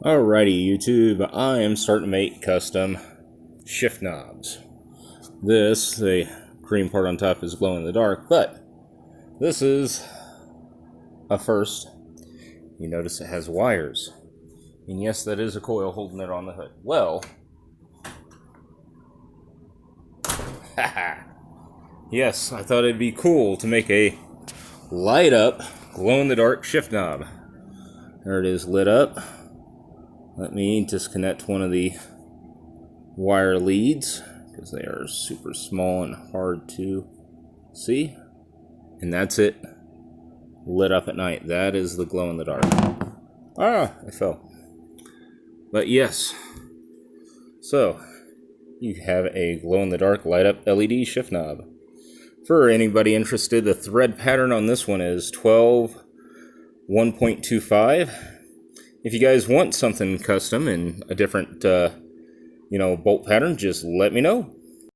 Alrighty, YouTube, I am starting to make custom shift knobs. The green part on top is glow in the dark, but this is a first. You notice it has wires. And yes, that is a coil holding it on the hood. Well, haha. Yes, I thought it'd be cool to make a light up, glow in the dark shift knob. There it is, lit up. Let me disconnect one of the wire leads because they are super small and hard to see. And that's it. Lit up at night. That is the glow in the dark. Ah, I fell. But yes. So, you have a glow in the dark light up LED shift knob. For anybody interested, the thread pattern on this one is 12 1.25. If you guys want something custom and a different, bolt pattern, just let me know.